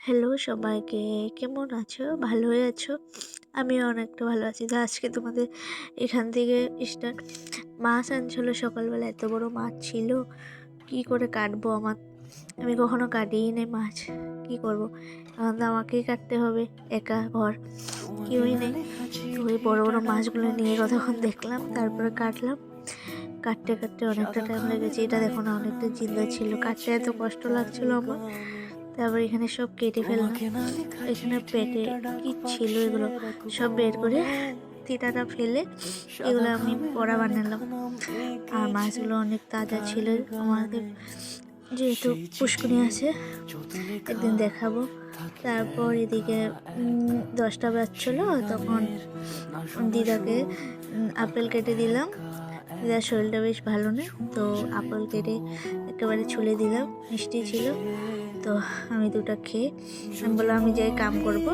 Hello সবাইকে, কেমন আছো? ভালোই আছো? আমিও অনেকটা ভালো আছি। তো আজকে তোমাদের এখান থেকে স্টার্ট। মাছ আনছিল সকালবেলা, এত বড় মাছ ছিল, কি করে কাটবো? আমি কখনো কাটিই নাই মাছ, কি করব? এখন তো আমাকেই কাটতে হবে, একা ঘর, কেউই নেই। তো ওই বড় বড় মাছগুলো নিয়ে কতক্ষণ দেখলাম, তারপরে কাটলাম। কাটতে কাটতে অনেকটা টাইম লেগেছে। এটা দেখো না, অনেকটা জিন্দা ছিল, কাটতে এত কষ্ট লাগছিল আমার। তারপর এখানে সব কেটে ফেললাম। এখানে পেটে কি ছিল এগুলো সব বের করে তিতাটা ফেলে এগুলো আমি বড়া বানালাম। আর মাছগুলো অনেক তাজা ছিল। আমাদের যেহেতু পুষ্কুনি আছে, একদিন দেখাবো। তারপর এদিকে 10টা বাজছিল, তখন দিদাকে আপেল কেটে দিলাম। দিদার শরীরটা বেশ ভালো নেই, তো আপেল কেটে একেবারে ছুলে দিলাম, মিষ্টি ছিল। তো আমি দুটো খেয়ে আমি বললাম আমি যাই কাম করব,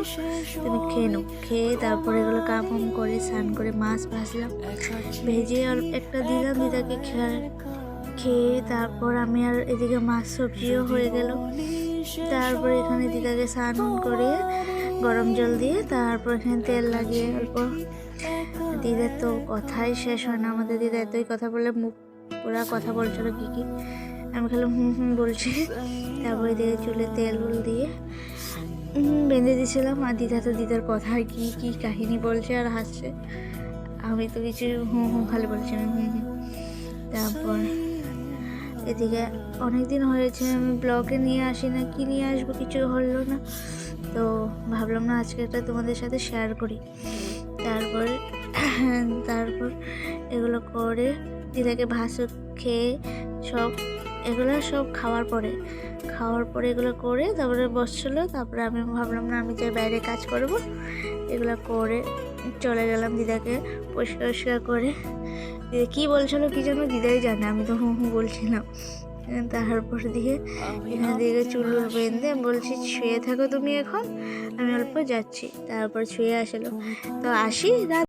তুমি খেয়ে নাও। খেয়ে তারপরে এগুলো কাম করে স্নান করে মাছ ভাজলাম, ভেজে একটা দিলাম দিদাকে খেয়ে তারপর আমি আর এদিকে মাছ সবজিও হয়ে গেল। তারপর এখানে দিদাকে স্নান করে গরম জল দিয়ে তারপর এখানে তেল লাগিয়ে অল্প। দিদার তো কথাই শেষ হয় না, আমাদের দিদা এতই কথা বলে, মুখ পুরা কথা বলছিল কি কি, আমি খালি বলছি। তারপর এদিকে চুলে তেল দিয়ে বেঁধে দিয়েছিলাম। আর দিদা তো দিদার কথা কি কি কাহিনী বলছে আর হাসছে, আমি তো কিছু খালি বলছি তারপর এদিকে অনেক দিন হয়েছে আমি ব্লগে নিয়ে আসি না, কি নিয়ে আসবো কিছু হলো না, তো ভাবলাম না আজকে একটা তোমাদের সাথে শেয়ার করি। তারপর তারপর এগুলো করে দিদাকে ভাসু খেয়ে এগুলো সব খাওয়ার পরে এগুলো করে তারপরে বসছিলো। তারপরে আমি ভাবলাম না আমি যাই বাইরে কাজ করব, এগুলো করে চলে গেলাম দিদাকে পরিষ্কার করে। দিদা কী বলছিল কি যেন দিদাই জানে, আমি তো বলছিলাম। তারপর দিয়ে এখানে দিকে চুল বেঁধে বলছি শুয়ে থাকো তুমি, এখন আমি অল্প যাচ্ছি। তারপর শুয়ে আসলো, তো আসি রাত